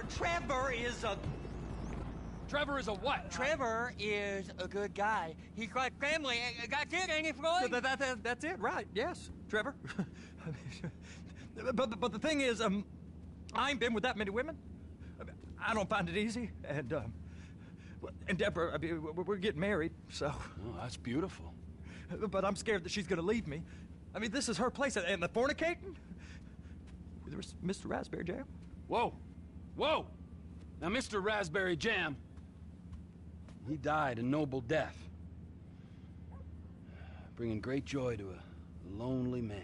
Trevor is a... Trevor is a what? Trevor is a good guy. He's got family. That's it, ain't it, Floyd? That's it, right? Yes, Trevor. but the thing is, I ain't been with that many women. I don't find it easy, and Deborah, I mean, we're getting married, so. Oh, that's beautiful. But I'm scared that she's gonna leave me. I mean, this is her place, and the fornicating? There's Mr. Raspberry Jam. Whoa, whoa! Now, Mr. Raspberry Jam, he died a noble death, bringing great joy to a lonely man.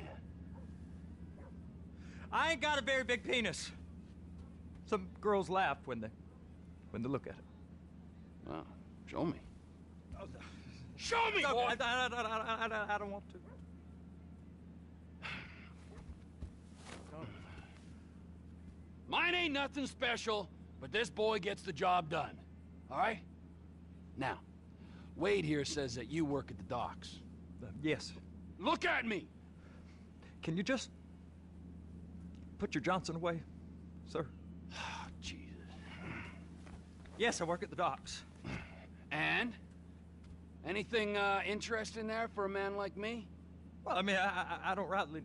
I ain't got a very big penis. Some girls laugh when they look at it. Well, show me. Show me, boy! I don't want to. Mine ain't nothing special, but this boy gets the job done. All right? Now, Wade here says that you work at the docks. Yes. Look at me! Can you just put your Johnson away, sir? Oh, Jesus. Yes, I work at the docks. And? Anything interesting there for a man like me? Well, I mean, I don't rightly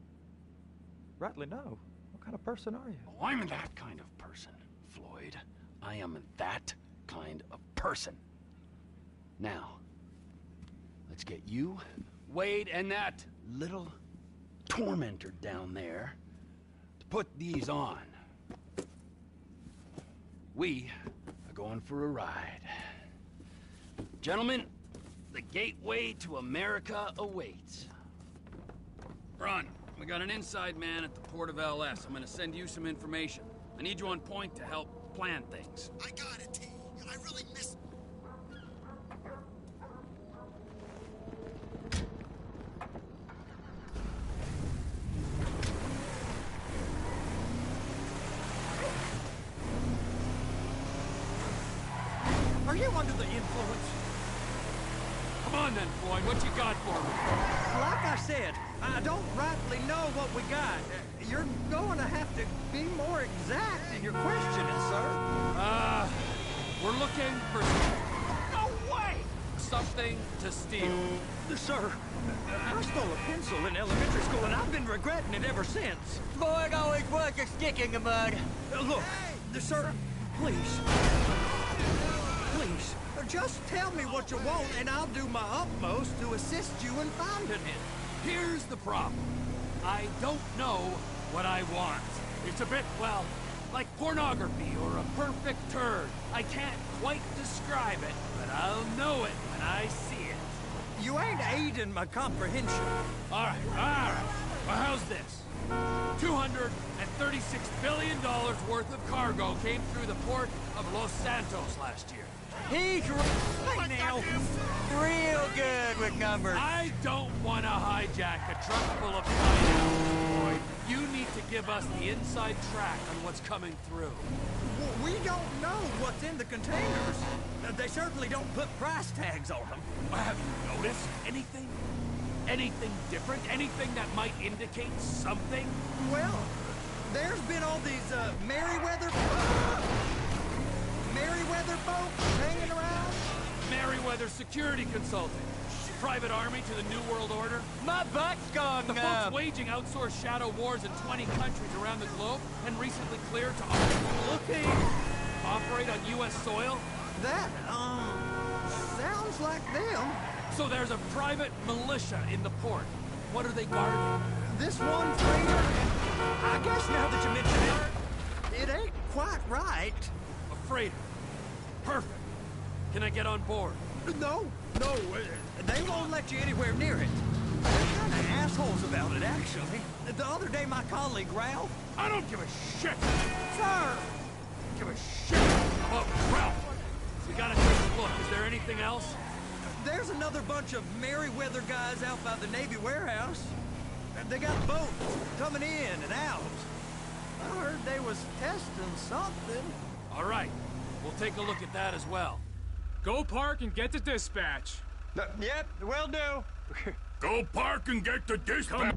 know. What kind of person are you? Oh, I'm that kind of person, Floyd. I am that kind of person. Now, let's get you, Wade, and that little tormentor down there to put these on. We are going for a ride. Gentlemen, the gateway to America awaits. Run. We got an inside man at the port of LS. I'm gonna send you some information. I need you on point to help plan things. I got it, T. I really missed... Are you under the influence? Come on then, Floyd. What you got for me? Like I said, I don't rightly know what we got. You're going to have to be more exact in your questioning, sir. We're looking for... No way! Something to steal. Sir, I stole a pencil in elementary school, and I've been regretting it ever since. Floyd always was a stick in the mud. Look, sir, please. Please, just tell me what you want, and I'll do my utmost to assist you in finding it. Here's the problem. I don't know what I want. It's a bit, well, like pornography or a perfect turd. I can't quite describe it, but I'll know it when I see it. You ain't aiding my comprehension. All right. Well, how's this? $236 billion worth of cargo came through the port of Los Santos last year. He's right now. Real good with numbers. I don't want to hijack a truck full of pineapples, boy. You need to give us the inside track on what's coming through. We don't know what's in the containers. They certainly don't put price tags on them. Have you noticed anything? Anything different? Anything that might indicate something? Well, there's been all these Merryweather folks hanging around. Merryweather Security Consulting. Private army to the New World Order. My butt's gone The folks waging outsourced shadow wars in 20 countries around the globe and recently cleared to operate on U.S. soil. That, sounds like them. So there's a private militia in the port. What are they guarding? This one freighter, I guess now that you mention it, it ain't quite right. A freighter. Perfect. Can I get on board? No, they won't let you anywhere near it. They're kind of assholes about it, actually. The other day, my colleague, Ralph... I don't give a shit! Sir! Give a shit about Ralph! We gotta take a look. Is there anything else? There's another bunch of Merryweather guys out by the Navy warehouse. They got boats coming in and out. I heard they was testing something. All right. We'll take a look at that as well. Go park and get the dispatch. Yep, will do. Go park and get the dispatch!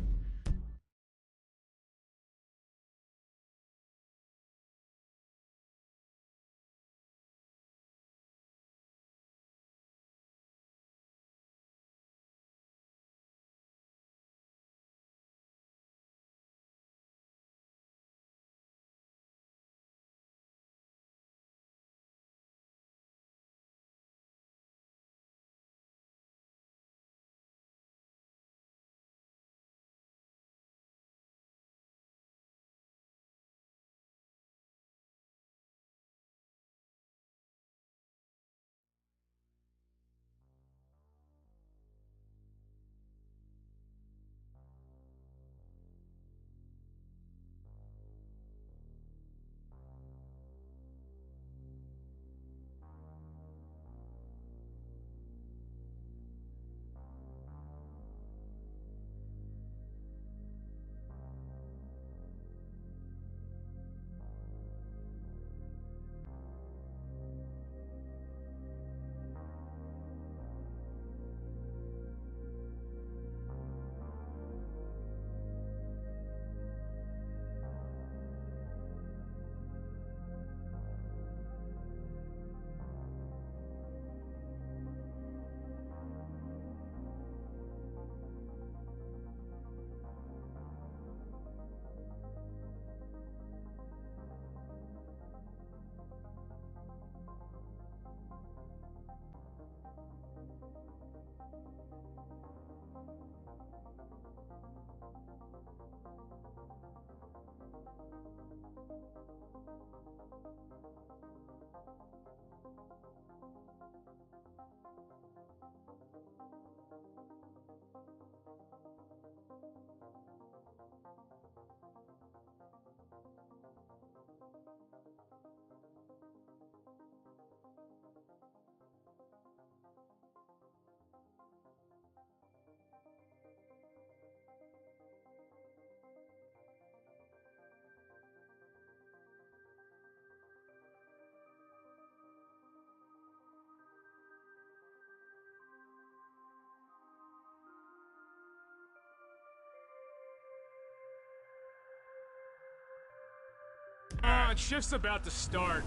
on, shift's about to start.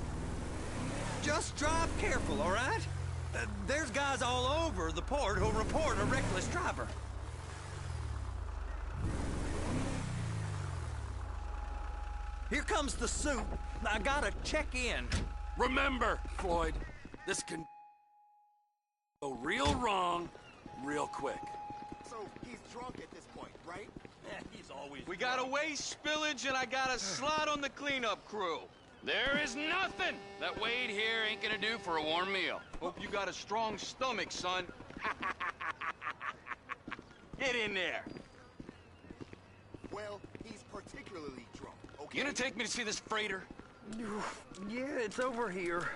Just drive careful, all right? There's guys all over the port who'll report a reckless driver. Here comes the suit. I gotta check in. Remember, Floyd, this can go real wrong real quick. So he's drunk at this point, right? He's always We got a waste spillage and I got a slot on the cleanup crew. There is nothing that Wade here ain't gonna do for a warm meal. Hope you got a strong stomach, son. Get in there. Well, he's particularly drunk, okay? You gonna take me to see this freighter? Yeah, it's over here.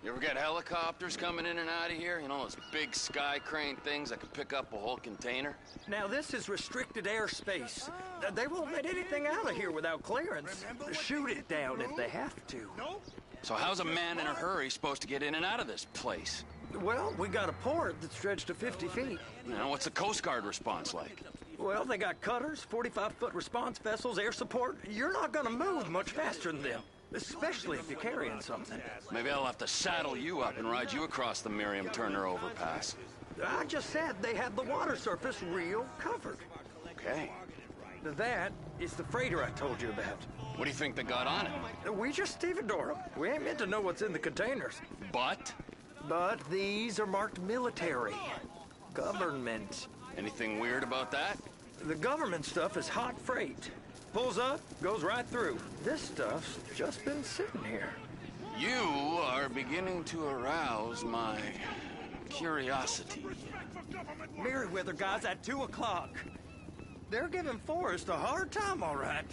You ever get helicopters coming in and out of here? You know, those big sky crane things that can pick up a whole container? Now, this is restricted airspace. They won't let anything out of here without clearance. Shoot it down if they have to. So how's a man in a hurry supposed to get in and out of this place? Well, we got a port that's stretched to 50 feet. You know, what's the Coast Guard response like? Well, they got cutters, 45-foot response vessels, air support. You're not gonna move much faster than them, especially if you're carrying something. Maybe I'll have to saddle you up and ride you across the Miriam Turner overpass. I just said they have the water surface real covered. Okay. That is the freighter I told you about. What do you think they got on it? We just stevedore them. We ain't meant to know what's in the containers. But? But these are marked military. Government. Anything weird about that? The government stuff is hot freight. Pulls up, goes right through. This stuff's just been sitting here. You are beginning to arouse my curiosity. Merryweather guys at 2 o'clock. They're giving Forrest a hard time, all right.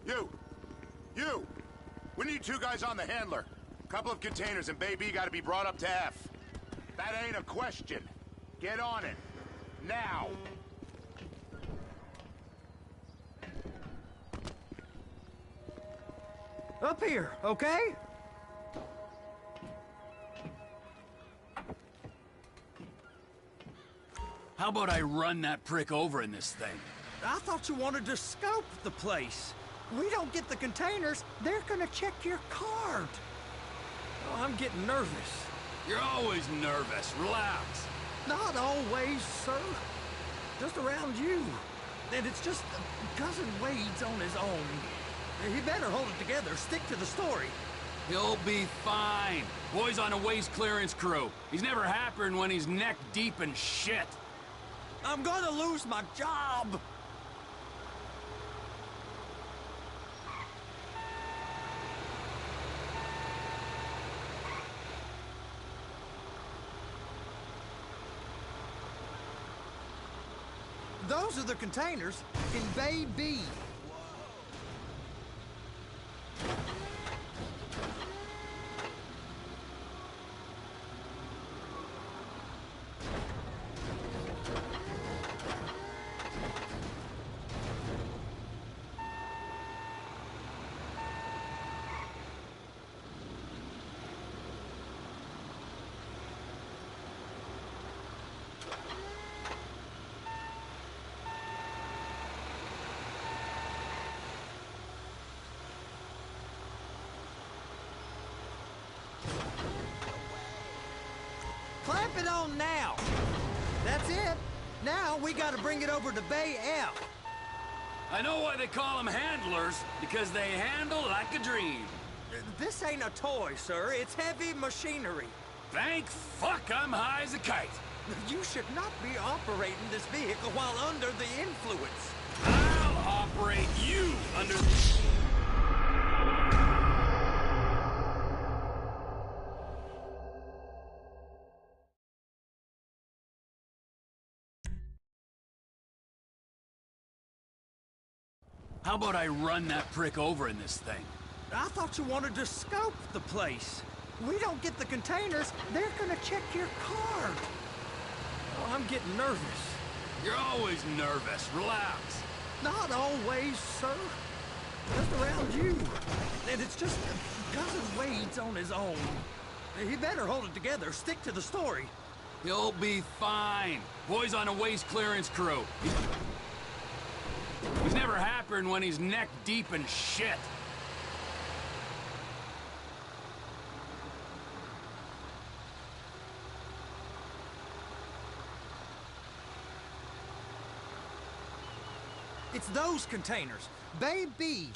You! We need 2 guys on the handler. Couple of containers and Bay B gotta be brought up to F. That ain't a question. Get on it. Now! Up here, okay? How about I run that prick over in this thing? I thought you wanted to scope the place. We don't get the containers, they're gonna check your card. Oh, I'm getting nervous. You're always nervous. Relax. Not always, sir. Just around you. And it's just Cousin Wade's on his own. He better hold it together, stick to the story. He'll be fine. Boy's on a waste clearance crew. He's never happier than when he's neck deep in shit. I'm gonna lose my job. Those are the containers in Bay B. Clamp it on now. That's it. Now we gotta bring it over to Bay F. I know why they call them handlers, because they handle like a dream. This ain't a toy, sir. It's heavy machinery. Thank fuck I'm high as a kite. You should not be operating this vehicle while under the influence. I'll operate you under... How about I run that prick over in this thing? I thought you wanted to scope the place. We don't get the containers, they're gonna check your card. Oh, I'm getting nervous. You're always nervous. Relax. Not always, sir. Just around you. And it's just Cousin Wade's on his own. He better hold it together, stick to the story. He'll be fine. Boy's on a waste clearance crew. He's never never happen when he's neck deep in shit. It's those containers. Baby.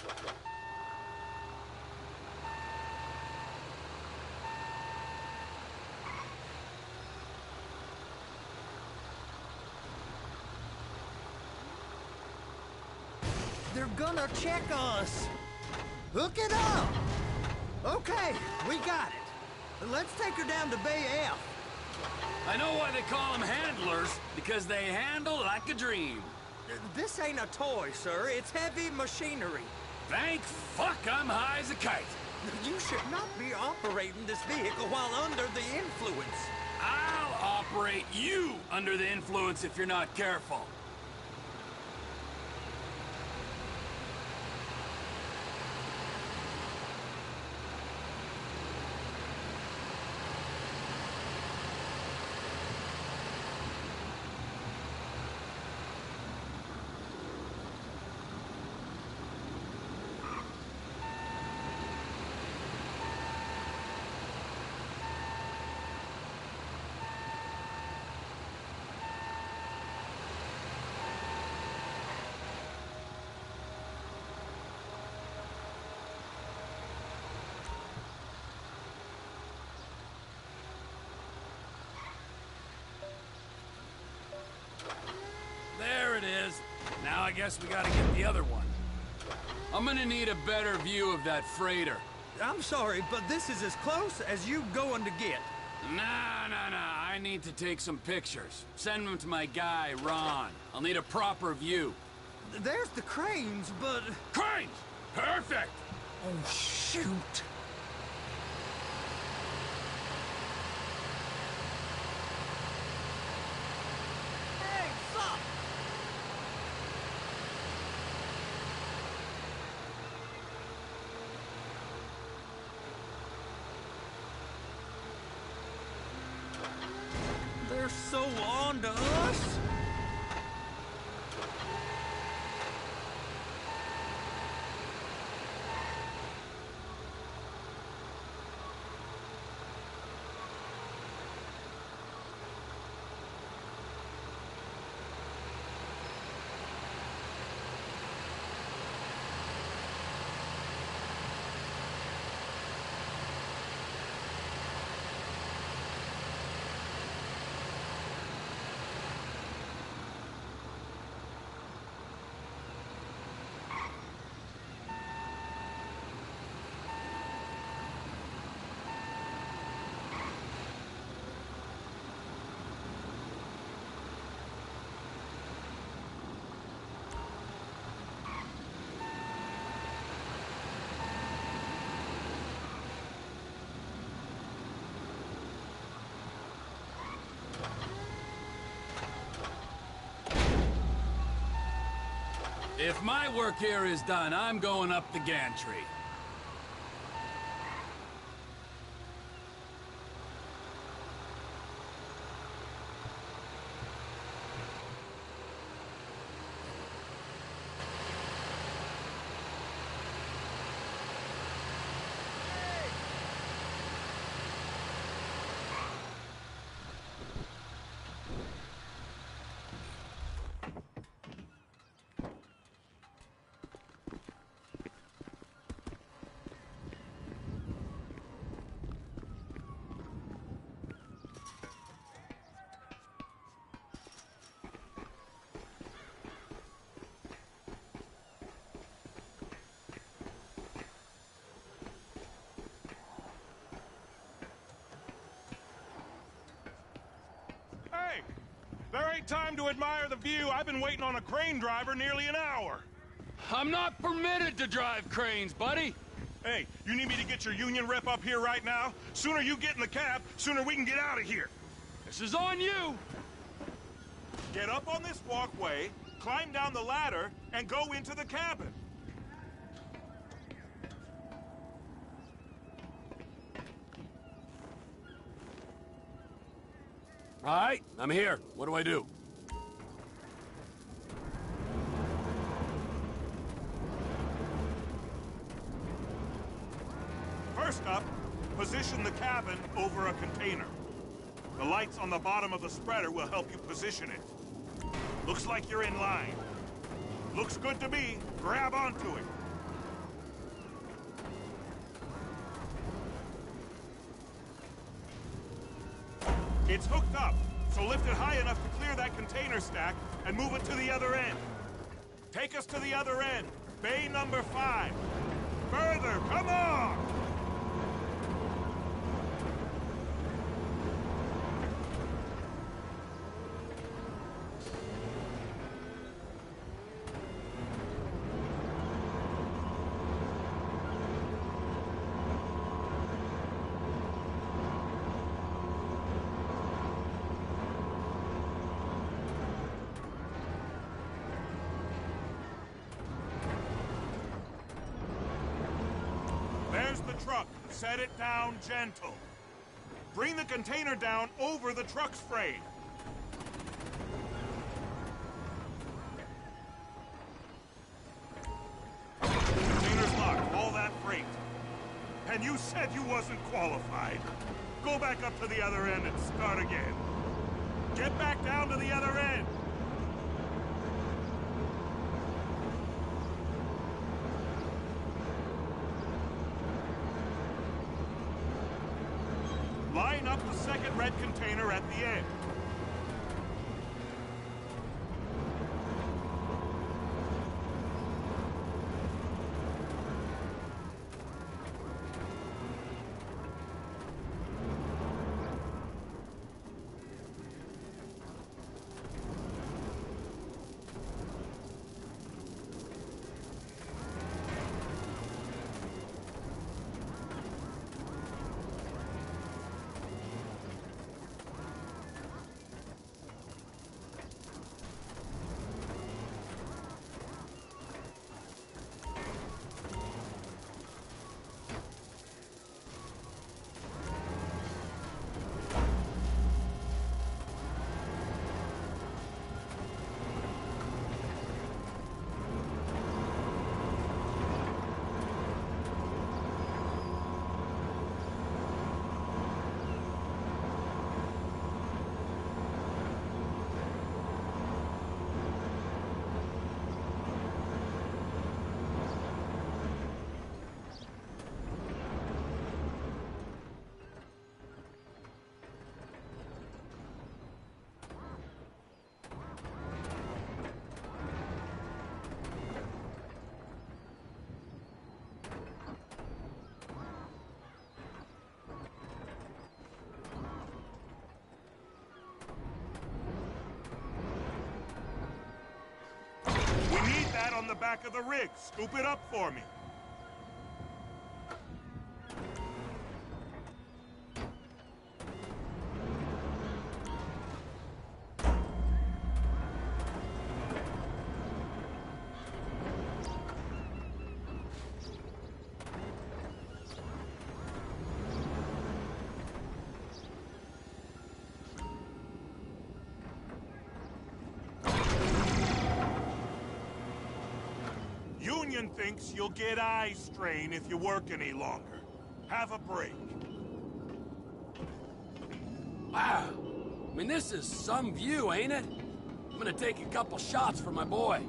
They're gonna check us. Hook it up. Okay, we got it. Let's take her down to Bay F. I know why they call them handlers, because they handle like a dream. This ain't a toy, sir. It's heavy machinery. Thank fuck I'm high as a kite. You should not be operating this vehicle while under the influence. I'll operate you under the influence if you're not careful. There it is. Now I guess we gotta get the other one. I'm gonna need a better view of that freighter. I'm sorry, but this is as close as you going to get. Nah. I need to take some pictures. Send them to my guy, Ron. I'll need a proper view. There's the cranes, but... Cranes! Perfect! Oh, shoot. Hey, fuck! They're so on to us. If my work here is done, I'm going up the gantry. Hey! There ain't time to admire the view. I've been waiting on a crane driver nearly an hour. I'm not permitted to drive cranes, buddy. Hey, you need me to get your union rep up here right now? Sooner you get in the cab, sooner we can get out of here. This is on you. Get up on this walkway, climb down the ladder, and go into the cabin. All right, I'm here. What do I do? First up, position the cabin over a container. The lights on the bottom of the spreader will help you position it. Looks like you're in line. Looks good to me. Grab onto it. It's hooked up, so lift it high enough to clear that container stack and move it to the other end. Take us to the other end, bay number 5. Further, come on! There's the truck. Set it down gentle. Bring the container down over the truck's frame. Container's locked. All that freight. And you said you wasn't qualified. Go back up to the other end and start again. Get back down to the other end. Line up the second red container at the end. On the back of the rig. Scoop it up for me. Union thinks you'll get eye strain if you work any longer. Have a break. Wow. I mean, this is some view, ain't it? I'm gonna take a couple shots for my boy.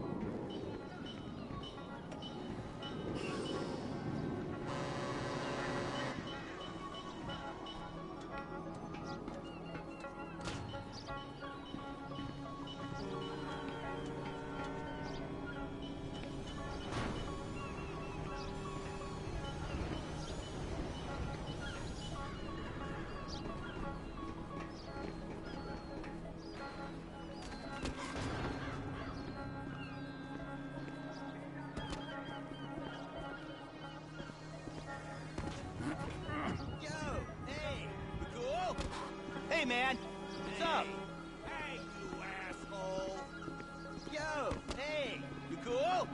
Hey, man! What's up? Hey, you asshole! Yo! Hey! You cool?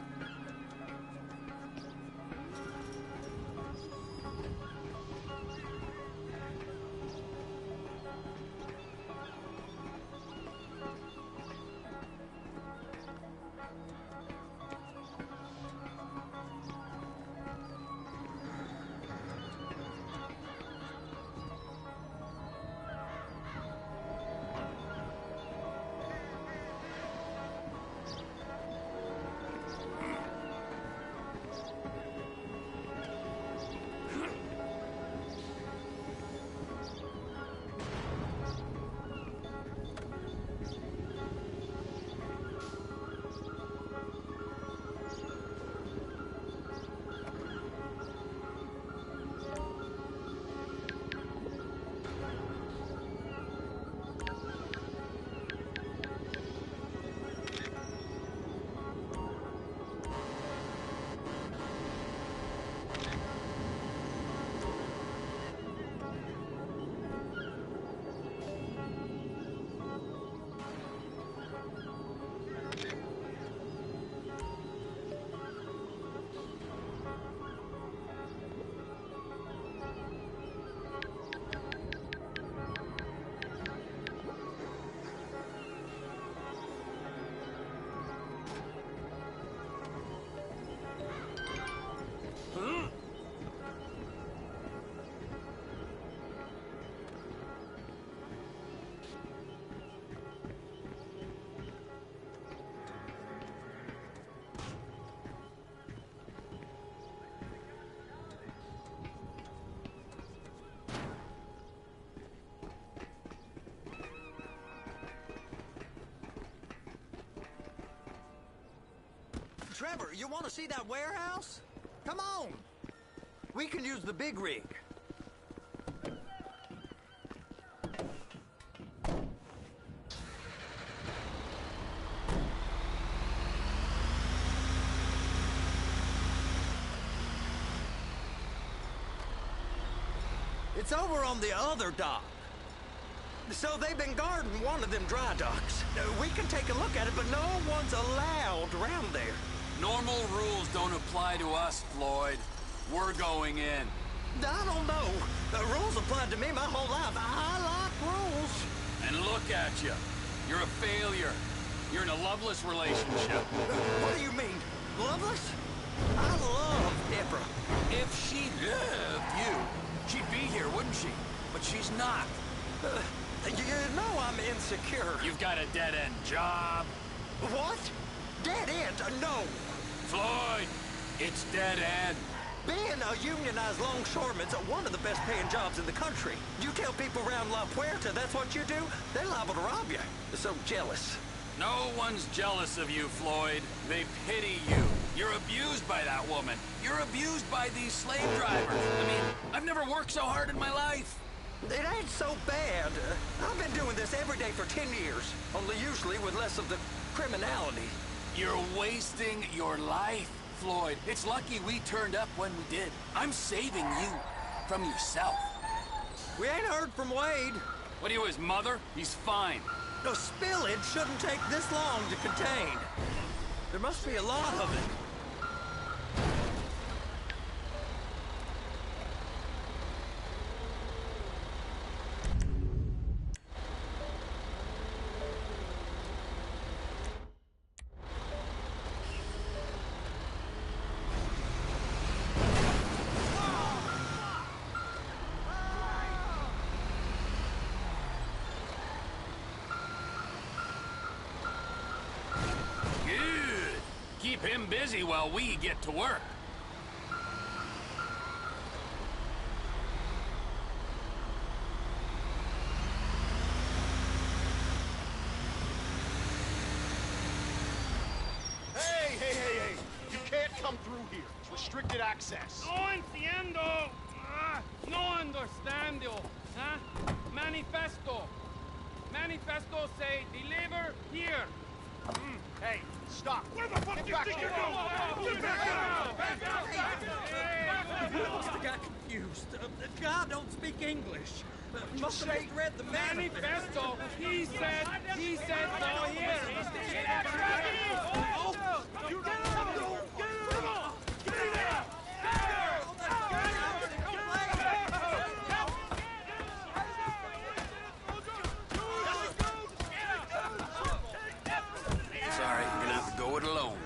Trevor, you want to see that warehouse? Come on. We can use the big rig. It's over on the other dock. So they've been guarding one of them dry docks. We can take a look at it, but no one's allowed around there. Normal rules don't apply to us, Floyd. We're going in. I don't know. The rules applied to me my whole life. I like rules. And look at you. You're a failure. You're in a loveless relationship. What do you mean? Loveless? I love Deborah. If she loved you, she'd be here, wouldn't she? But she's not. You know I'm insecure. You've got a dead-end job. What? Dead end? No. Floyd, it's dead end. Being a unionized longshoreman's one of the best paying jobs in the country. You tell people around La Puerta that's what you do, they're liable to rob you. They're so jealous. No one's jealous of you, Floyd. They pity you. You're abused by that woman. You're abused by these slave drivers. I mean, I've never worked so hard in my life. It ain't so bad. I've been doing this every day for 10 years, only usually with less of the criminality. You're wasting your life, Floyd. It's lucky we turned up when we did. I'm saving you from yourself. We ain't heard from Wade. What are you, his mother? He's fine. The spillage shouldn't take this long to contain. There must be a lot of it. Keep him busy while we get to work. Hey! You can't come through here. It's restricted access. No entiendo. No understando. Huh? Manifesto. Manifesto say deliver here. Hey, stop. Where the fuck Get you back think here. you're going? Get back out! Back out! I must have got confused. The guy don't speak English. Must have misread the Manifesto. He said no here. You get him! Get him! Sorry, you're gonna have to go it alone.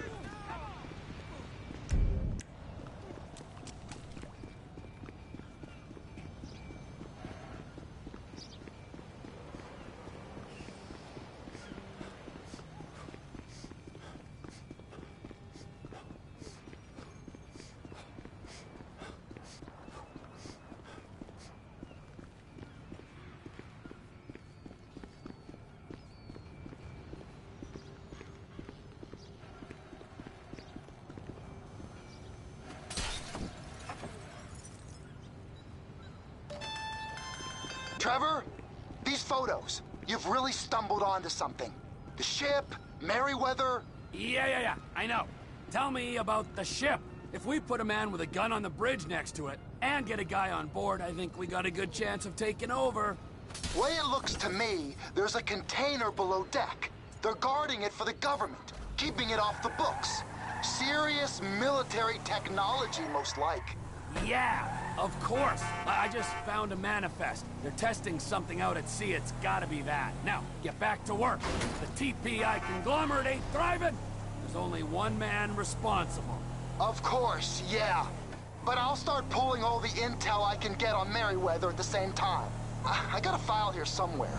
Trevor, these photos, you've really stumbled onto something. The ship, Merryweather. Yeah, I know. Tell me about the ship. If we put a man with a gun on the bridge next to it and get a guy on board, I think we got a good chance of taking over. Way it looks to me, there's a container below deck. They're guarding it for the government, keeping it off the books. Serious military technology, most like. Yeah, of course. I just found a manifest. They're testing something out at sea. It's gotta be that. Now, get back to work. The TPI conglomerate ain't thriving. There's only one man responsible. Of course, yeah. But I'll start pulling all the intel I can get on Merryweather at the same time. I got a file here somewhere.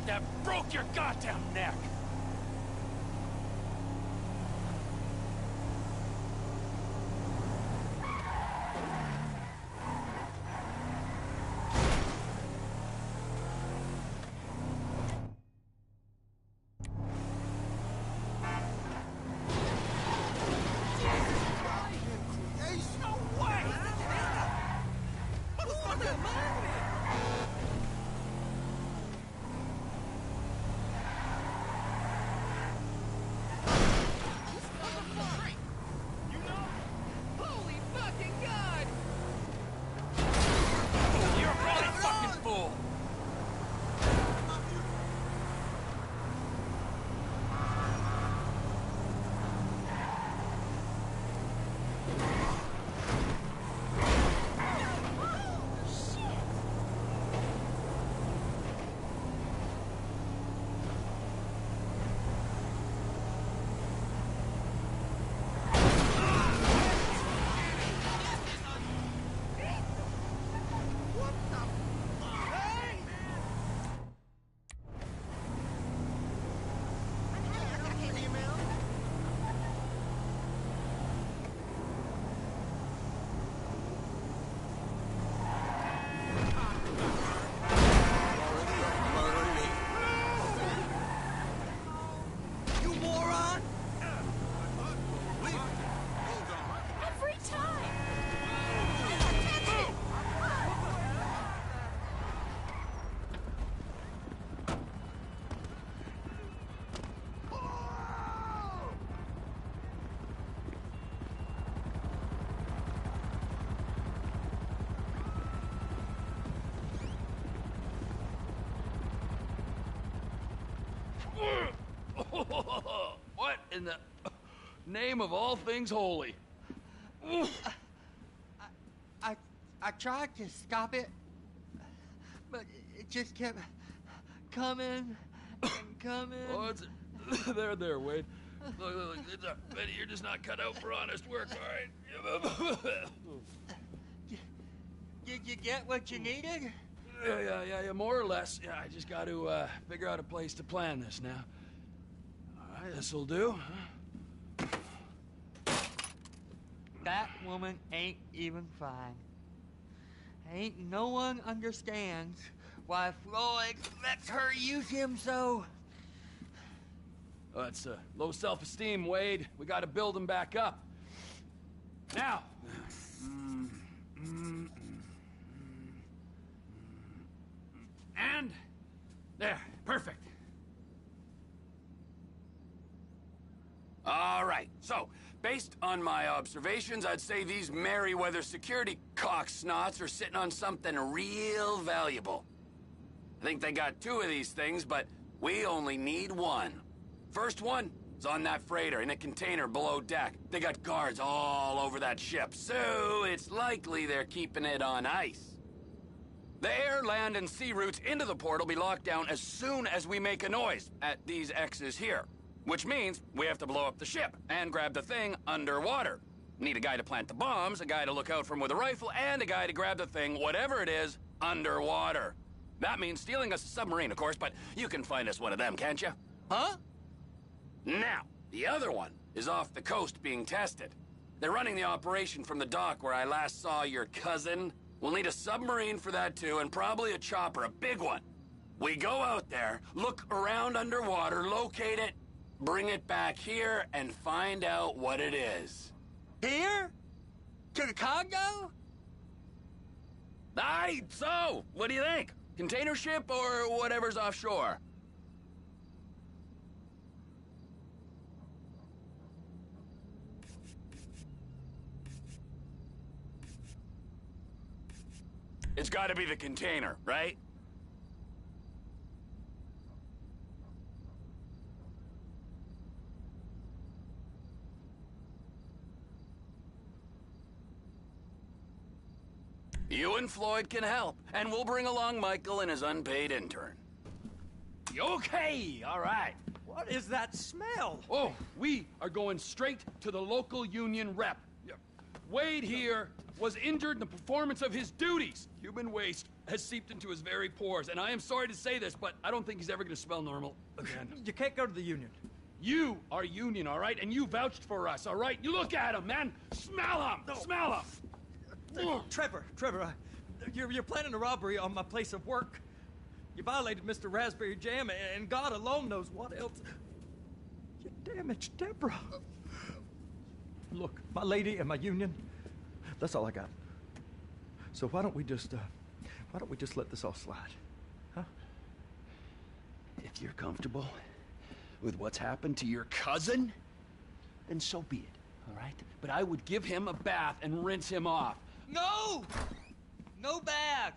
that broke your goddamn neck! What in the name of all things holy? I tried to stop it, but it just kept coming and coming. Oh, it's there, Wade. Look, Betty, you're just not cut out for honest work, all right? Did you get what you needed? Yeah, more or less. Yeah, I just got to figure out a place to plan this now. All right, this'll do. That woman ain't even fine. Ain't no one understands why Floyd lets her use him so. Oh, that's low self-esteem, Wade. We got to build him back up. Now. And there, perfect. All right, so based on my observations, I'd say these Merryweather security cocksnots are sitting on something real valuable. I think they got 2 of these things, but we only need 1. First one is on that freighter in a container below deck. They got guards all over that ship, so it's likely they're keeping it on ice. The air, land, and sea routes into the port will be locked down as soon as we make a noise at these X's here. Which means we have to blow up the ship and grab the thing underwater. Need a guy to plant the bombs, a guy to look out for him with a rifle, and a guy to grab the thing, whatever it is, underwater. That means stealing us a submarine, of course, but you can find us one of them, can't you? Huh? Now, the other one is off the coast being tested. They're running the operation from the dock where I last saw your cousin. We'll need a submarine for that too, and probably a chopper, a big one. We go out there, look around underwater, locate it, bring it back here, and find out what it is. Here? To the Congo? Aye, so, what do you think? Container ship or whatever's offshore? It's gotta be the container, right? You and Floyd can help, and we'll bring along Michael and his unpaid intern. Okay, all right. What is that smell? Oh, we are going straight to the local union rep. Wade here was injured in the performance of his duties. Human waste has seeped into his very pores. And I am sorry to say this, but I don't think he's ever going to smell normal again. You can't go to the Union. You are Union, all right? And you vouched for us, all right? You look at him, man. Smell him. No. Smell him. Trevor, you're planning a robbery on my place of work. You violated Mr. Raspberry Jam, and God alone knows what else. You damaged Deborah. Look, my lady and my Union, that's all I got. So why don't we just let this all slide, huh? If you're comfortable with what's happened to your cousin, then so be it, all right? But I would give him a bath and rinse him off. No! No bath!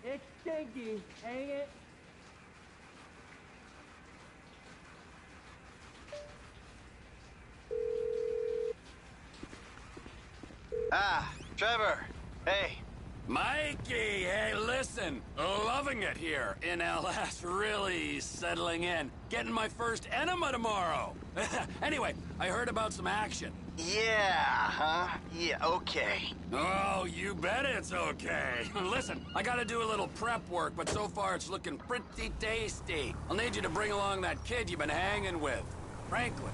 It's stinky, ain't it? Ah, Trevor. Hey. Mikey, hey, listen. Loving it here in LS. Really settling in. Getting my first enema tomorrow. Anyway, I heard about some action. Yeah, huh? Yeah, okay. Oh, you bet it's okay. Listen, I gotta do a little prep work, but so far it's looking pretty tasty. I'll need you to bring along that kid you've been hanging with, Franklin.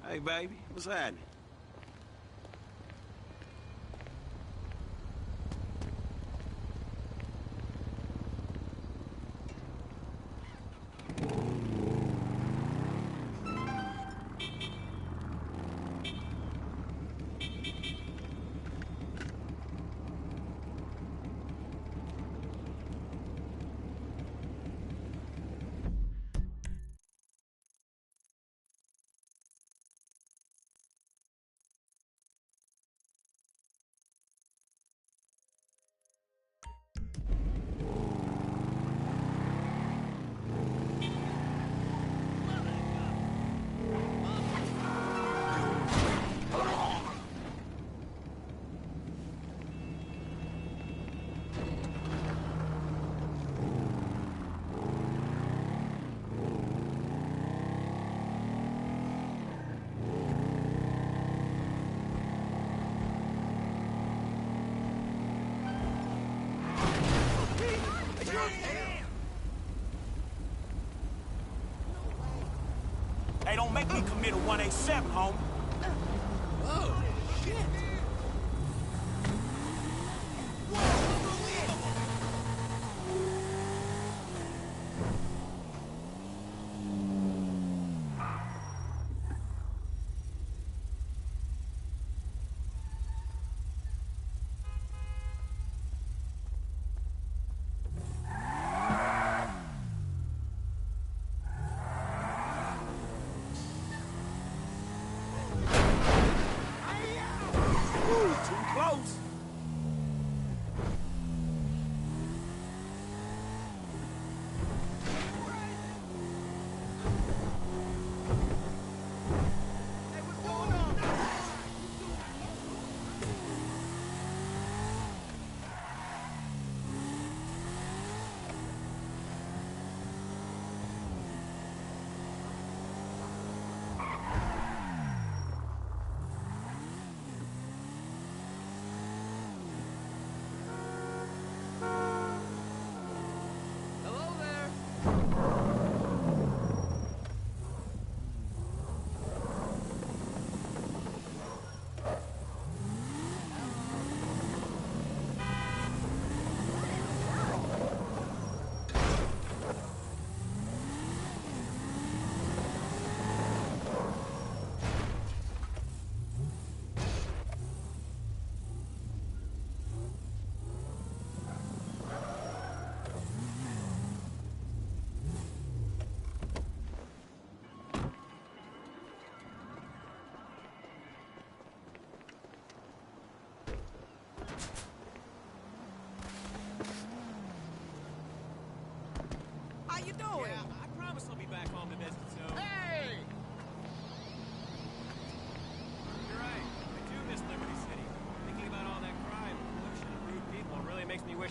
Hey, baby, what's happening? Hey, don't make me commit a 187, homie. Oh, shit.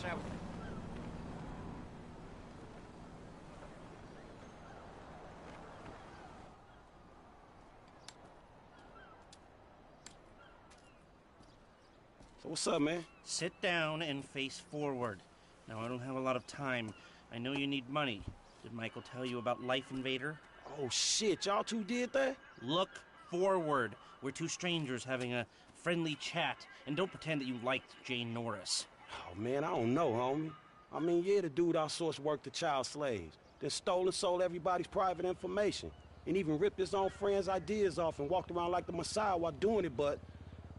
Peace out. So what's up, man? Sit down and face forward. Now, I don't have a lot of time. I know you need money. Did Michael tell you about Life Invader? Oh, shit, y'all two did that? Look forward. We're two strangers having a friendly chat. And don't pretend that you liked Jane Norris. Oh, man, I don't know, homie. I mean, yeah, the dude outsourced work to child slaves. Then stole and sold everybody's private information. And even ripped his own friends' ideas off and walked around like the Messiah while doing it, but...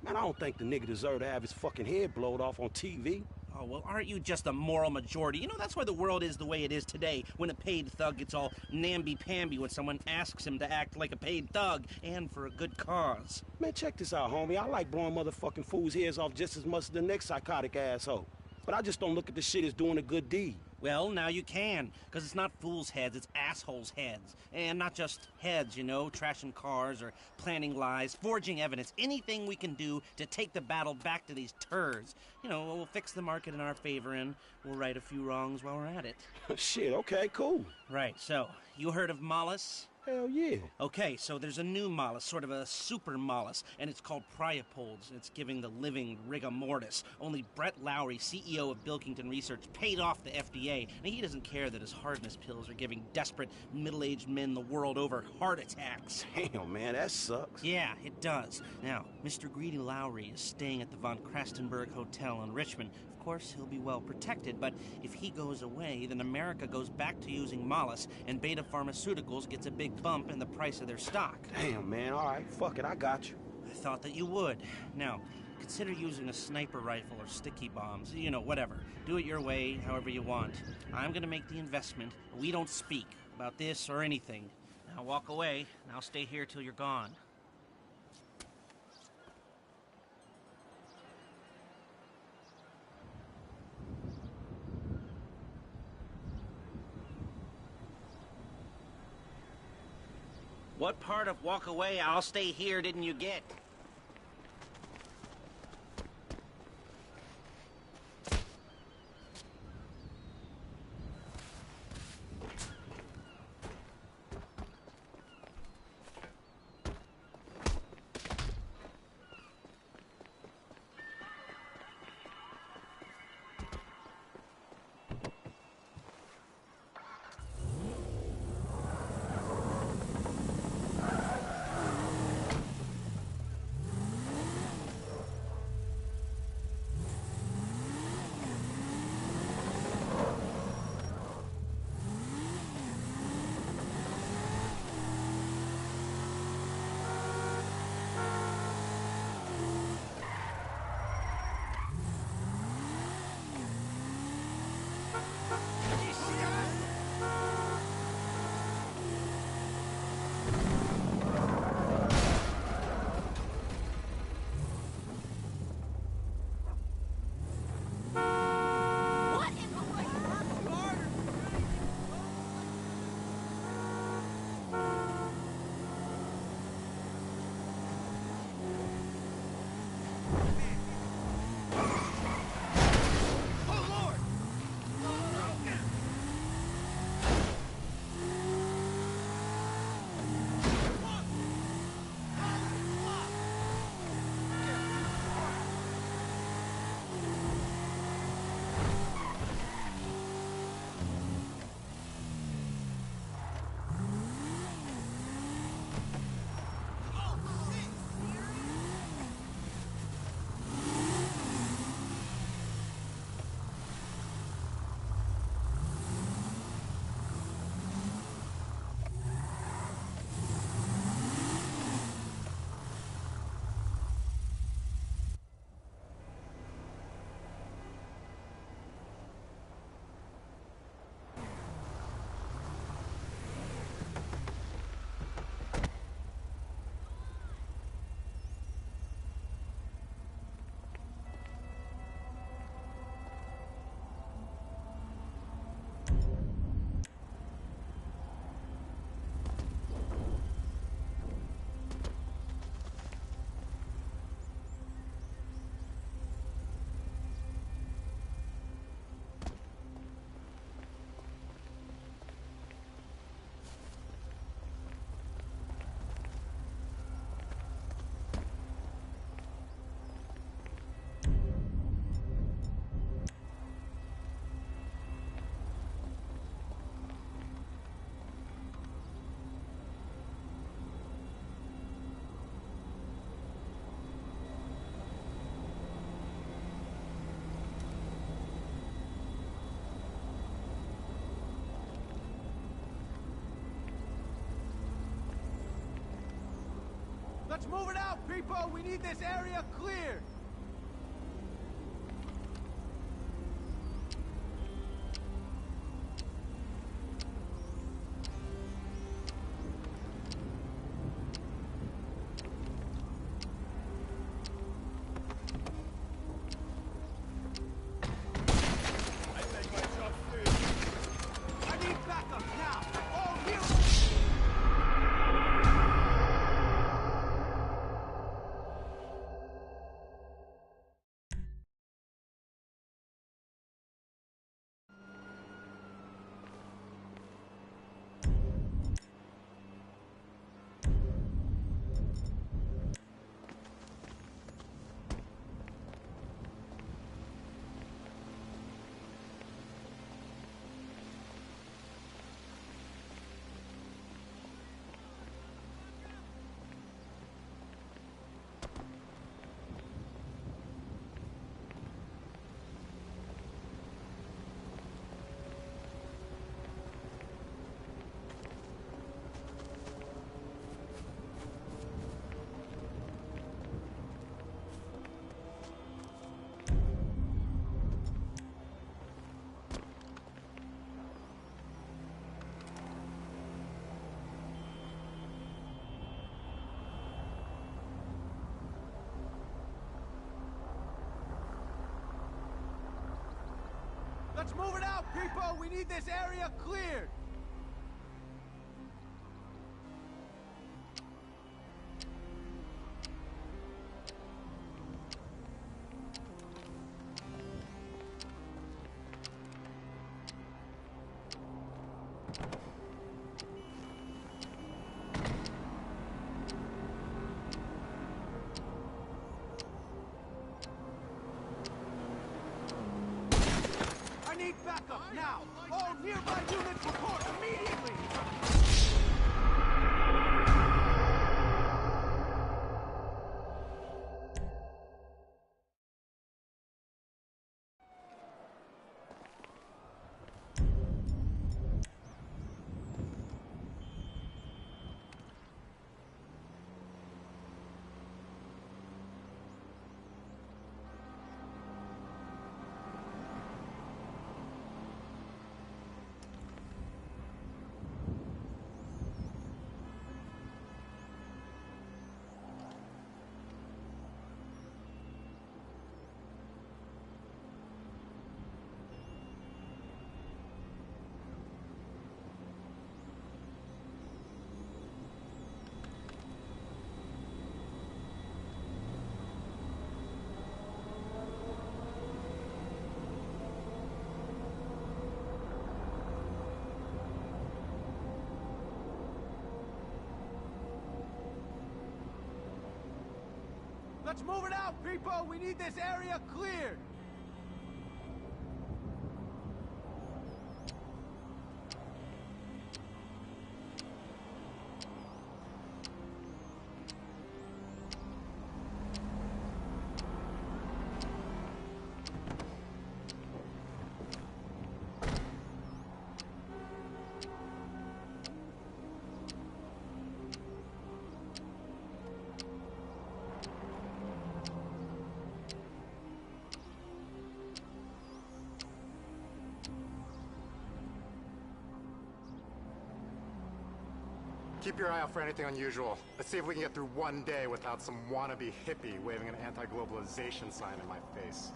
Man, I don't think the nigga deserved to have his fucking head blowed off on TV. Oh, well, aren't you just a moral majority? You know, that's why the world is the way it is today, when a paid thug gets all namby-pamby when someone asks him to act like a paid thug, and for a good cause. Man, check this out, homie. I like blowing motherfucking fools' heads off just as much as the next psychotic asshole. But I just don't look at this shit as doing a good deed. Well, now you can, because it's not fools' heads, it's assholes' heads. And not just heads, you know, trashing cars or planning lies, forging evidence, anything we can do to take the battle back to these turds. You know, we'll fix the market in our favor and we'll right a few wrongs while we're at it. Shit, okay, cool. Right, so, you heard of Mollis? Hell yeah. Okay, so there's a new mollusk, sort of a super mollusk, and it's called Priapods. It's giving the living rigor mortis. Only Brett Lowry, CEO of Bilkington Research, paid off the FDA. Now, he doesn't care that his hardness pills are giving desperate middle-aged men the world over heart attacks. Damn, man, that sucks. Yeah, it does. Now, Mr. Greedy Lowry is staying at the Von Krastenberg Hotel in Richmond. Of course, he'll be well protected, but if he goes away, then America goes back to using Mollis, and Beta Pharmaceuticals gets a big bump in the price of their stock. Damn, man, all right, fuck it, I got you. I thought that you would. Now, consider using a sniper rifle or sticky bombs, you know, whatever. Do it your way, however you want. I'm gonna make the investment. We don't speak about this or anything. Now walk away, and I'll stay here till you're gone. What part of walk away, I'll stay here didn't you get? Let's move it out, people! We need this area cleared! Let's move it out, people! We need this area cleared! I need backup now! All nearby units report immediately! Let's move it out, people! We need this area cleared! Keep your eye out for anything unusual. Let's see if we can get through one day without some wannabe hippie waving an anti-globalization sign in my face.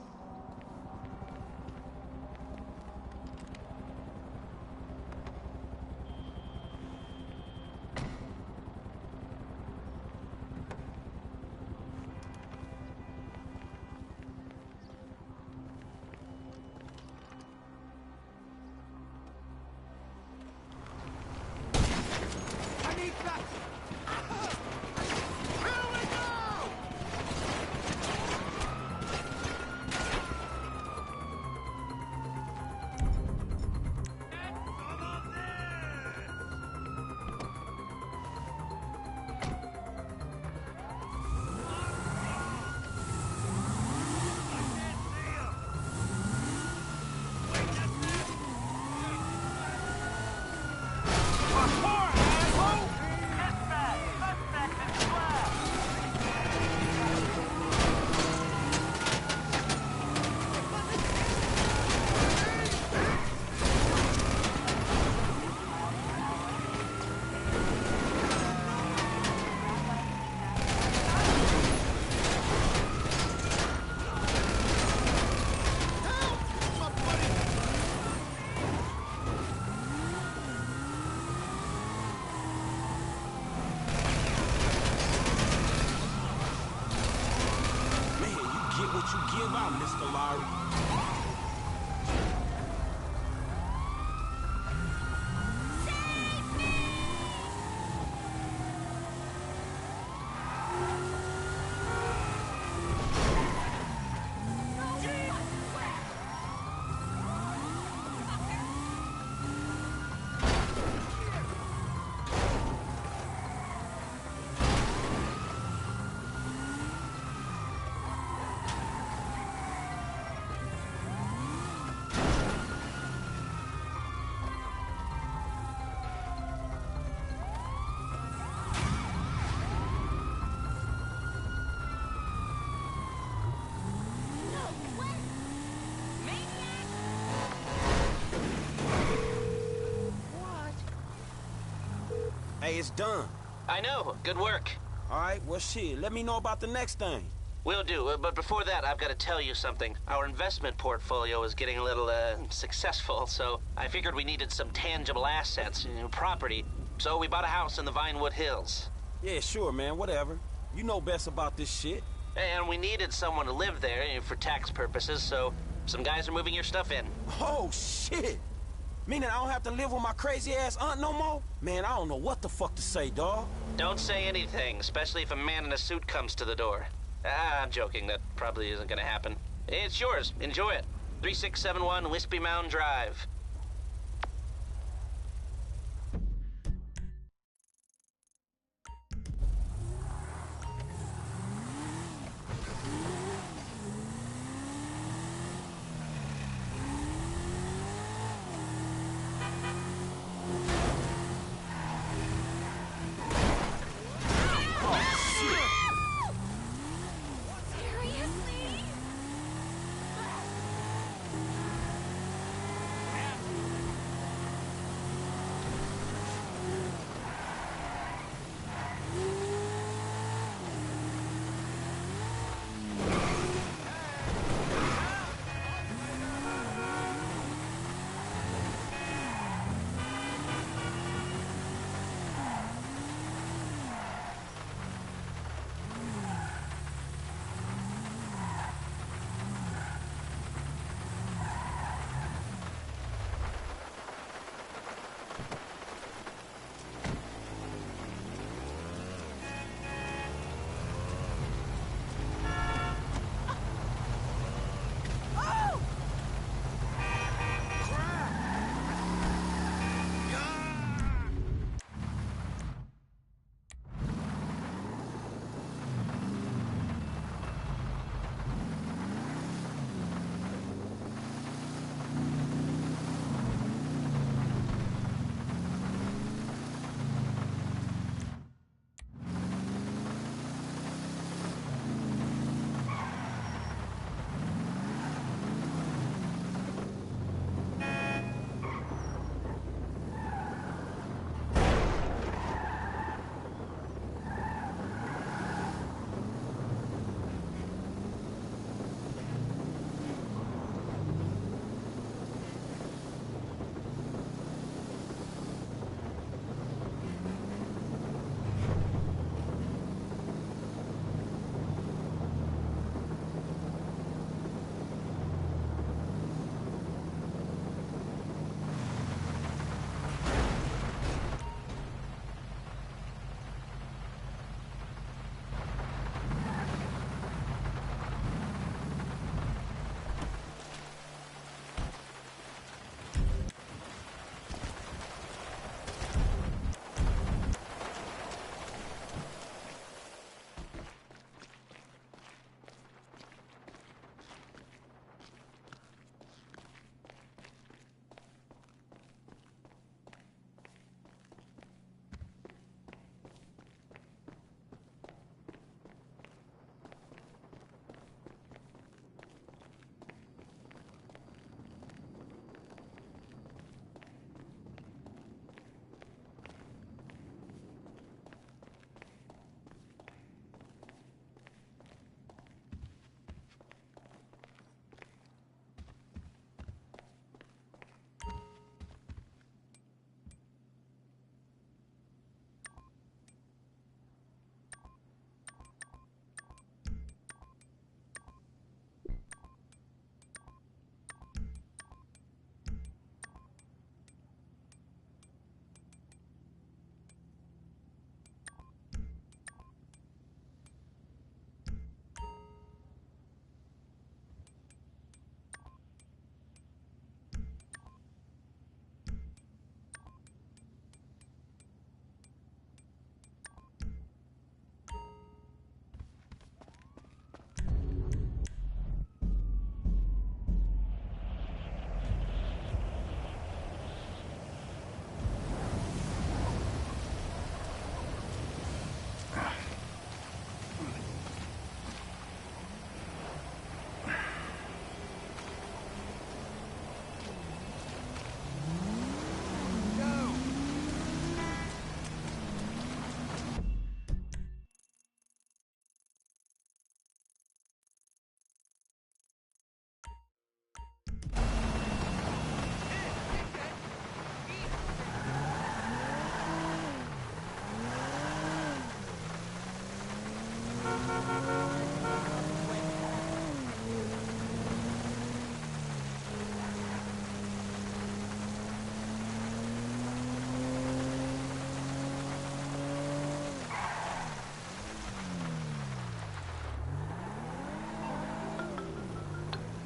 Hey, it's done. I know. Good work. All right, well, shit, let me know about the next thing. Will do, but before that, I've got to tell you something. Our investment portfolio is getting a little, successful, so I figured we needed some tangible assets, property. So we bought a house in the Vinewood Hills. Yeah, sure, man, whatever. You know best about this shit. And we needed someone to live there for tax purposes, so some guys are moving your stuff in. Oh, shit! Meaning I don't have to live with my crazy-ass aunt no more? Man, I don't know what the fuck to say, dawg. Don't say anything, especially if a man in a suit comes to the door. I'm joking. That probably isn't gonna happen. It's yours. Enjoy it. 3671 Wispy Mound Drive.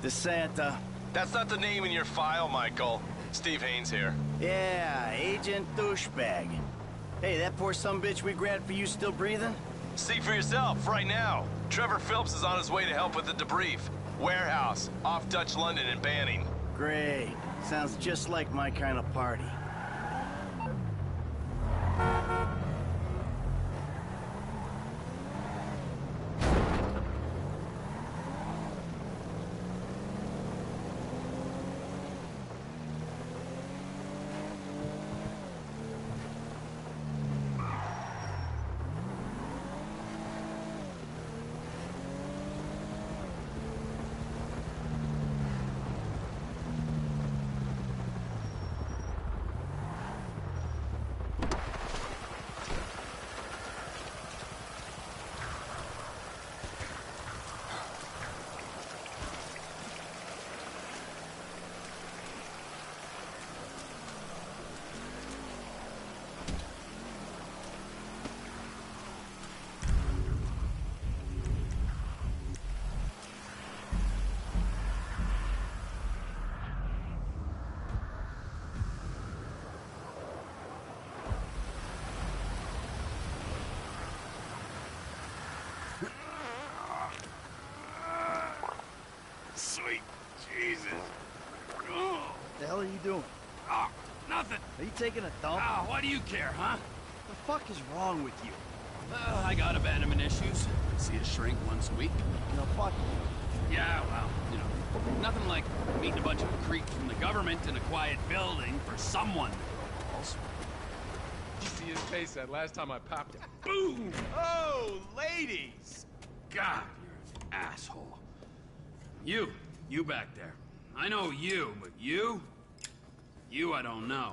DeSanta. That's not the name in your file, Michael. Steve Haynes here. Yeah, Agent Douchebag. Hey, that poor sumbitch we grabbed for you still breathing? See for yourself, right now. Trevor Phillips is on his way to help with the debrief. Warehouse, off Dutch London and Banning. Great. Sounds just like my kind of party. Sweet Jesus. The hell are you doing? Oh, nothing. Are you taking a dump? Oh, why do you care, huh? The fuck is wrong with you? I got abandonment issues. See a shrink once a week. No, fuck you. Yeah, well, you know, nothing like meeting a bunch of creeps from the government in a quiet building for someone to throw balls. Did you see his face that last time I popped it? Boom! Oh, ladies! God, you're an asshole. You back there. I know you, but you I don't know.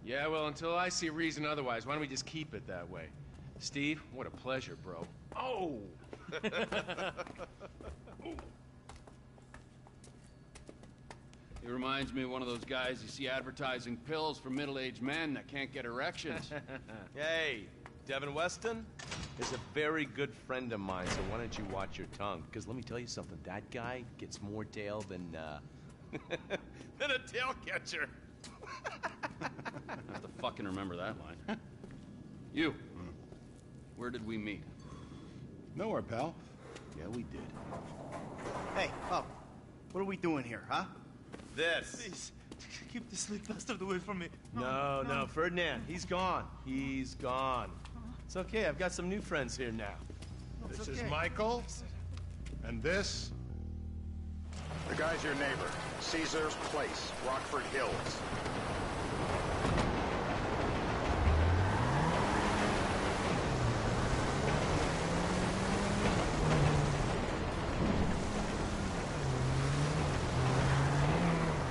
Yeah, well, until I see reason otherwise, why don't we just keep it that way? Steve, what a pleasure, bro. Oh! He reminds me of one of those guys you see advertising pills for middle-aged men that can't get erections. Hey, Devin Weston is a very good friend of mine, so why don't you watch your tongue? Because let me tell you something, that guy gets more tail than, than a tail catcher. I have to fucking remember that line. You, where did we meet? Nowhere, pal. Yeah, we did. Hey, Pop, what are we doing here, huh? This. Please, keep this sleep bastard away from me. No, Ferdinand, he's gone. He's gone. It's okay, I've got some new friends here now. This is Michael, and this? The guy's your neighbor. Caesar's Place, Rockford Hills.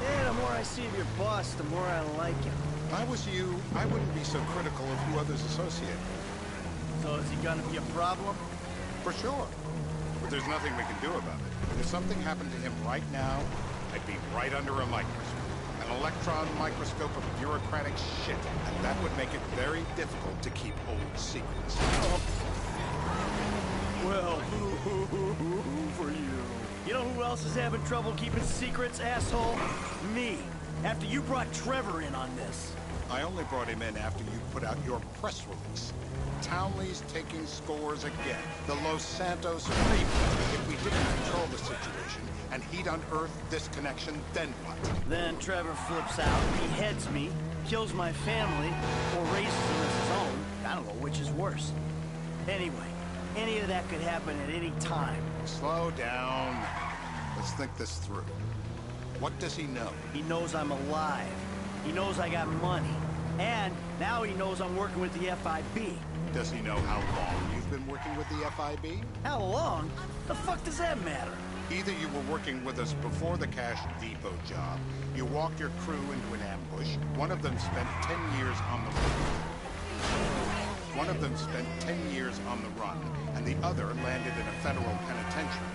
Yeah, the more I see of your boss, the more I like him. If I was you, I wouldn't be so critical of who others associate with. So is he gonna be a problem? For sure. But there's nothing we can do about it. If something happened to him right now, I'd be right under a microscope. An electron microscope of bureaucratic shit. And that would make it very difficult to keep old secrets. Well, for you. You know who else is having trouble keeping secrets, asshole? Me. After you brought Trevor in on this. I only brought him in after you put out your press release. Townley's taking scores again. The Los Santos Creep. If we didn't control the situation, and he'd unearthed this connection, then what? Then Trevor flips out, beheads me, kills my family, or raises him as his own. I don't know which is worse. Anyway, any of that could happen at any time. Slow down. Let's think this through. What does he know? He knows I'm alive. He knows I got money. And now he knows I'm working with the FIB. Does he know how long you've been working with the FIB? How long? The fuck does that matter? Either you were working with us before the Cash Depot job, you walked your crew into an ambush, one of them spent 10 years on the run. And the other landed in a federal penitentiary.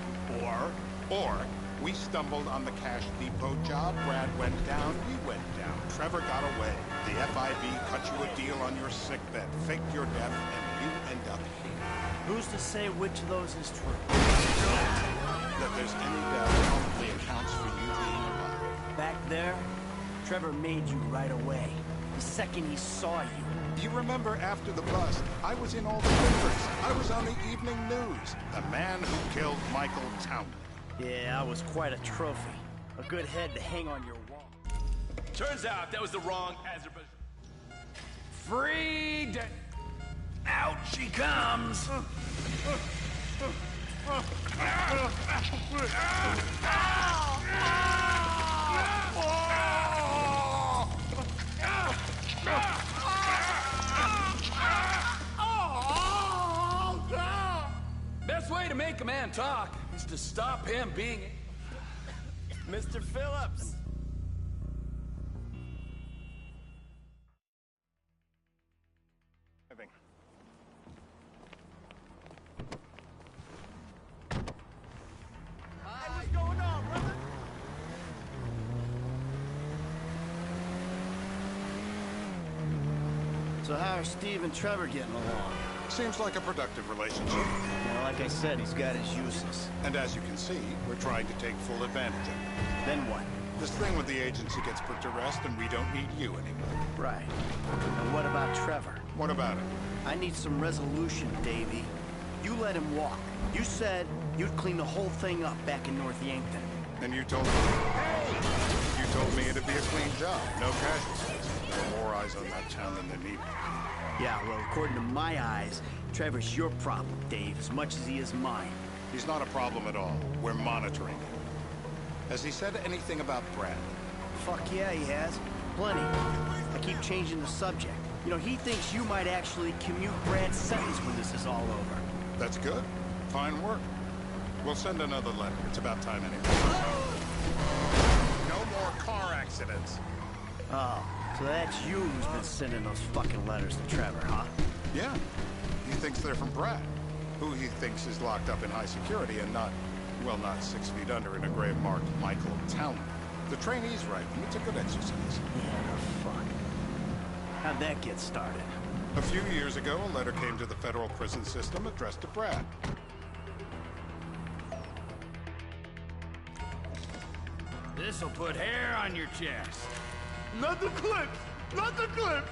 Or we stumbled on the Cash Depot job, Brad went down, we went down. Trevor got away. The FIB cut you a deal on your sickbed, faked your death, and you end up here. Who's to say which of those is true? That there's any doubt probably accounts for there, Trevor made you right away. The second he saw you. You remember after the bust, I was in all the papers. I was on the evening news. The man who killed Michael Townley. Yeah, I was quite a trophy. A good head to hang on your wall. Turns out that was the wrong Azerbaijan. Freed! Out she comes! Best way to make a man talk is to stop him being... Mr. Phillips! Hey, what's going on, brother? So how are Steve and Trevor getting along? Seems like a productive relationship. Well, like I said, he's got his uses. And as you can see, we're trying to take full advantage of it. Then what? This thing with the agency gets put to rest and we don't need you anymore. Right. And what about Trevor? What about it? I need some resolution, Davey. You let him walk. You said you'd clean the whole thing up back in North Yankton. And you told me... Hey! You told me it'd be a clean job. No casualties. There were more eyes on that town than there needed. Yeah, well, according to my eyes, Trevor's your problem, Dave, as much as he is mine. He's not a problem at all. We're monitoring him. Has he said anything about Brad? Fuck yeah, he has. Plenty. I keep changing the subject. You know, he thinks you might actually commute Brad's sentence when this is all over. That's good. Fine work. We'll send another letter. It's about time anyway. No more car accidents. Oh, so that's you who's been sending those fucking letters to Trevor, huh? Yeah. He thinks they're from Brad, who he thinks is locked up in high security and not, well, not 6 feet under in a grave marked Michael Townley. The trainee's right, and it's a good exercise. Yeah, fuck. How'd that get started? A few years ago, a letter came to the federal prison system addressed to Brad. This'll put hair on your chest. Not the clips! Not the clips!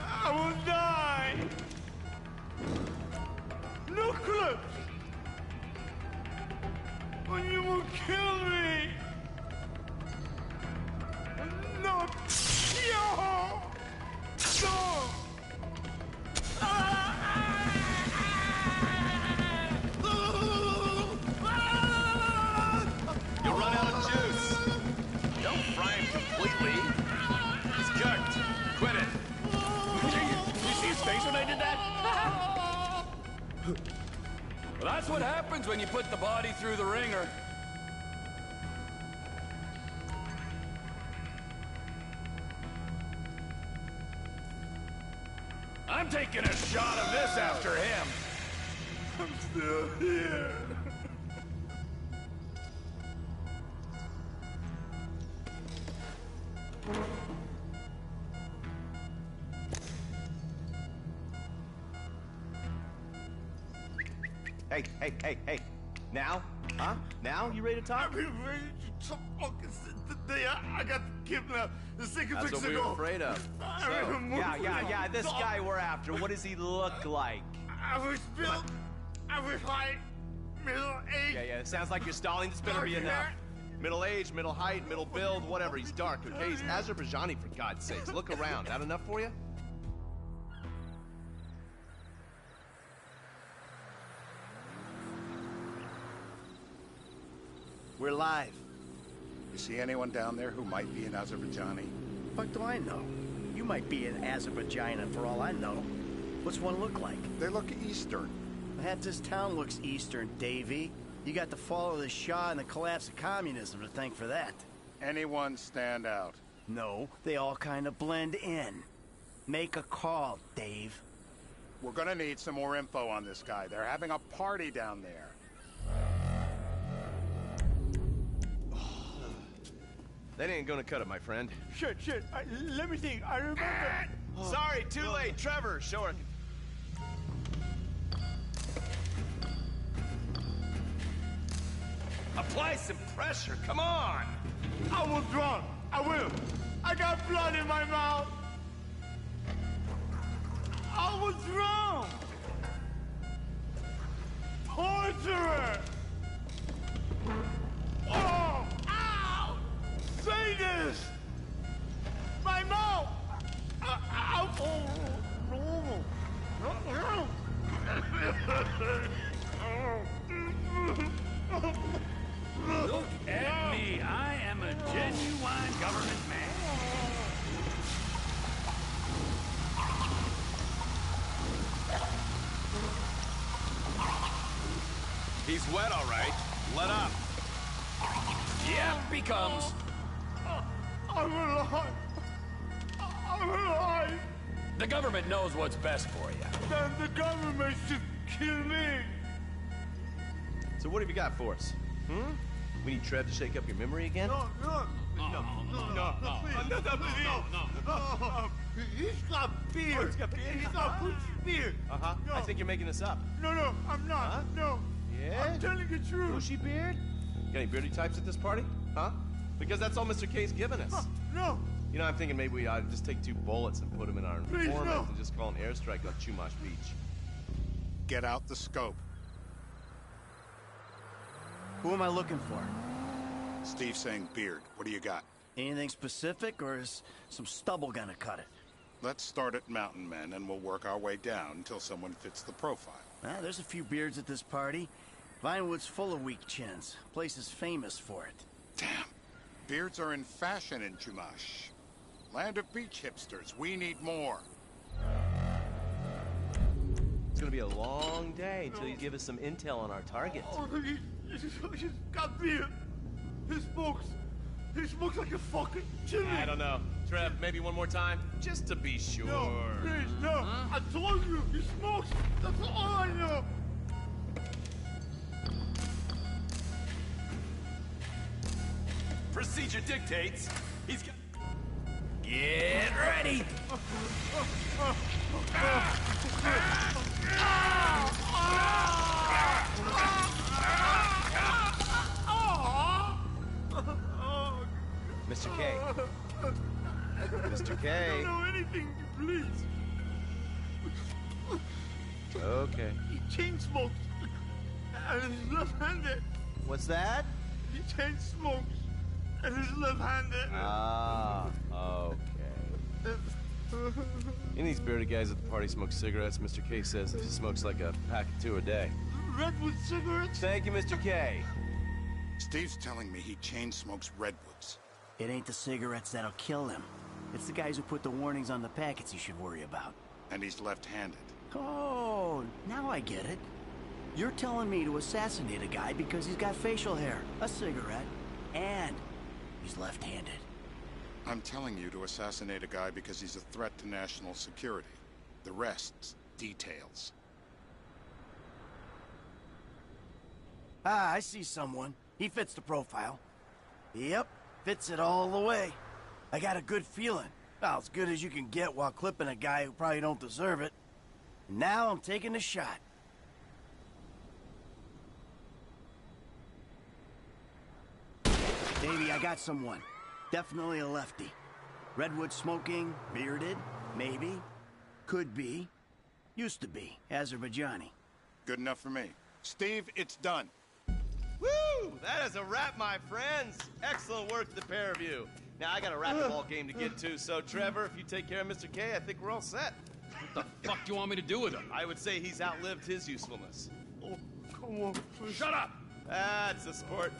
I will die! No clips! Or you will kill me! No! Yo! No! You'll run out of juice. Don't fry him completely. He's cooked. Quit it. You see his face when I did that? Well, that's what happens when you put the body through the ringer. I'm taking a shot of this after him. I'm still here. Hey. Now? Huh? Now? You ready to talk? I've been ready to talk since the day I got kidnapped. The second That's weeks what we ago. were afraid of. Yeah. This guy we're after, what does he look like? I was built. I was like middle-aged. Yeah. It sounds like you're stalling. This better be enough. Middle age, middle height, middle build, whatever. He's dark, okay? He's Azerbaijani, for God's sakes. Look around. That enough for you? We're live. You see anyone down there who might be an Azerbaijani? Fuck do I know? You might be an Azerbaijan for all I know. What's one look like? They look Eastern. Half this town looks Eastern, Davey. You got the fall of the Shah and the collapse of communism to thank for that. Anyone stand out? No, they all kind of blend in. Make a call, Dave. We're gonna need some more info on this guy. They're having a party down there. That ain't gonna cut it, my friend. Shit. Let me think. I remember. Sorry, too late. Trevor, show her. Apply some pressure, come on! I was drunk. I will. I got blood in my mouth. I was wrong. Torturer. Oh! Ow! Sadist! My mouth! Ow! Look at me. I am a genuine government man. He's wet, all right. Let up. Yep, he comes. I'm alive. I'm alive. The government knows what's best for you. Then the government should kill me. So what have you got for us? We need Trev to shake up your memory again? No. He's got beard. He's got beard? He's got Gucci beard. Uh-huh. No. I think you're making this up. No, I'm not. Huh? No. Yeah? I'm telling the truth. Gucci beard? Got any beardy types at this party? Huh? Because that's all Mr. K's given us. No. You know, I'm thinking maybe we ought to just take 2 bullets and put them in our Please, informant no. and just call an airstrike on Chumash Beach. Get out the scope. Who am I looking for? Steve's saying beard. What do you got? Anything specific, or is some stubble gonna cut it? Let's start at Mountain Men, and we'll work our way down until someone fits the profile. There's a few beards at this party. Vinewood's full of weak chins. Place is famous for it. Damn. Beards are in fashion in Chumash. Land of beach hipsters. We need more. It's gonna be a long day until you give us some intel on our target. Oh, he's got beard. He smokes like a fucking chimney. I don't know. Trev, maybe one more time? Just to be sure. No, please, no. I told you, he smokes. That's all I know. Procedure dictates. He's got... Get ready. Mr. K. Mr. K. I don't know anything, please. Okay. He chain smokes. And he's left-handed. What's that? He chain smokes. And he's left-handed. Ah, okay. Any of these bearded guys at the party smoke cigarettes. Mr. K says he smokes like a pack of 2 a day. Redwood cigarettes? Thank you, Mr. K. Steve's telling me he chain smokes redwoods. It ain't the cigarettes that'll kill him. It's the guys who put the warnings on the packets you should worry about. And he's left-handed. Oh, now I get it. You're telling me to assassinate a guy because he's got facial hair, a cigarette, and he's left-handed. I'm telling you to assassinate a guy because he's a threat to national security. The rest's details. Ah, I see someone. He fits the profile. Yep, fits it all the way. I got a good feeling. Well, as good as you can get while clipping a guy who probably don't deserve it. And now I'm taking the shot. Baby, I got someone. Definitely a lefty. Redwood smoking, bearded, maybe. Could be. Used to be. Azerbaijani. Good enough for me. Steve, it's done. Woo! That is a wrap, my friends. Excellent work, the pair of you. Now, I got a racquetball game to get to, so Trevor, if you take care of Mr. K, I think we're all set. What the fuck do you want me to do with him? I would say he's outlived his usefulness. Oh, come on, please. Shut up! That's a sport.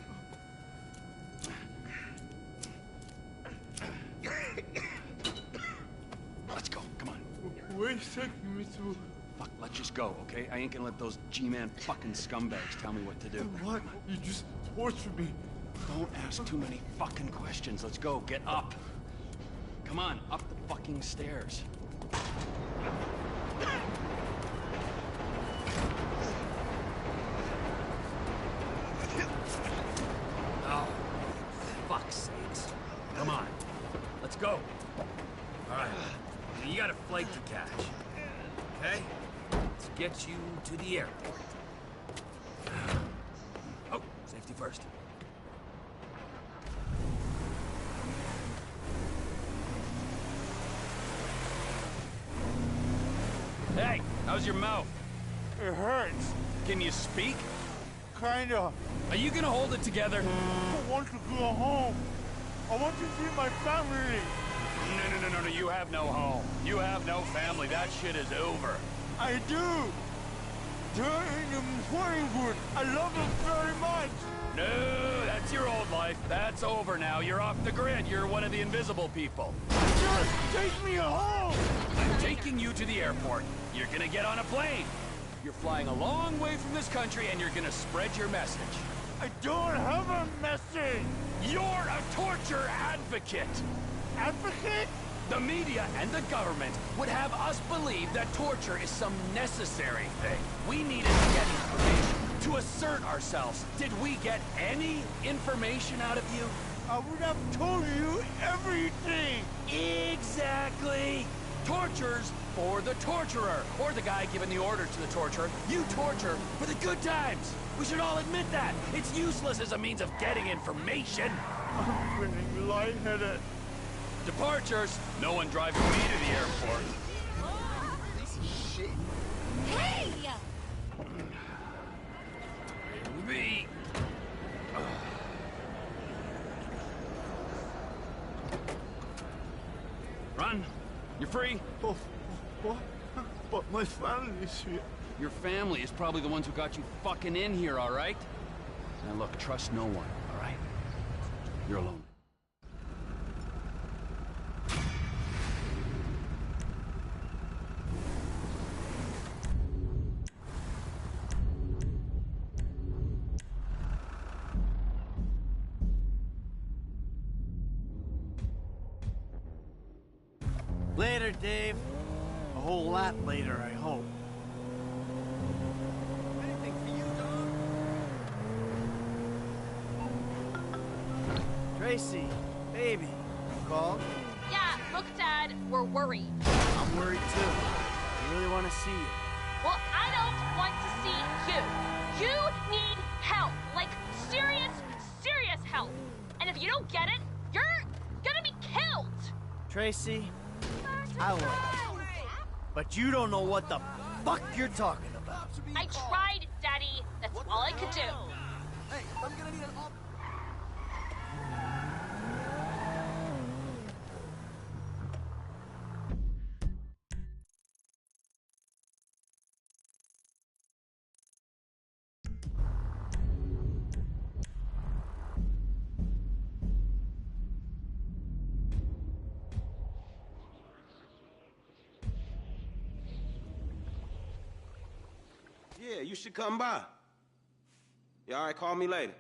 Let's go, come on. Where is taking me to? Fuck, let's just go, okay? I ain't gonna let those G-Man fucking scumbags tell me what to do. What? You just torture me. Don't ask too many fucking questions. Let's go, get up. Come on, up the fucking stairs. Oh, fuck's sakes. Come on, let's go. All right, you got a flight to catch, okay? Let's get you to the airport. Oh, safety first. How's your mouth? It hurts. Can you speak? Kinda. Are you gonna hold it together? I want to go home. I want to see my family. No, you have no home. You have no family. That shit is over. I do. They're in the Hollywood. I love them very much. No, that's your old life. That's over now. You're off the grid. You're one of the invisible people. Just take me home. I'm taking you to the airport. You're gonna get on a plane. You're flying a long way from this country and you're gonna spread your message. I don't have a message. You're a torture advocate. Advocate? The media and the government would have us believe that torture is some necessary thing. We needed to get information, to assert ourselves. Did we get any information out of you? I would have told you everything. Exactly. Torture's for the torturer, or the guy giving the order to the torturer. You torture for the good times. We should all admit that. It's useless as a means of getting information. I'm feeling lightheaded. Departures. No one driving me to the airport. This is shit. Hey! Me. Run. You're free. Oh, what? But my family's here. Your family is probably the ones who got you fucking in here, all right? Now look, trust no one, all right? You're alone. Later, Dave. A whole lot later, I hope. Anything for you, Dom? Tracy, baby, you called? Yeah, look, Dad, we're worried. I'm worried too. I really want to see you. Well, I don't want to see you. You need help. Like, serious, serious help. And if you don't get it, you're gonna be killed. Tracy, I love you. But you don't know what the fuck you're talking about. I tried, Daddy. That's all I could do. Hey, I'm gonna need an op. Yeah, you should come by. Yeah, all right, call me later.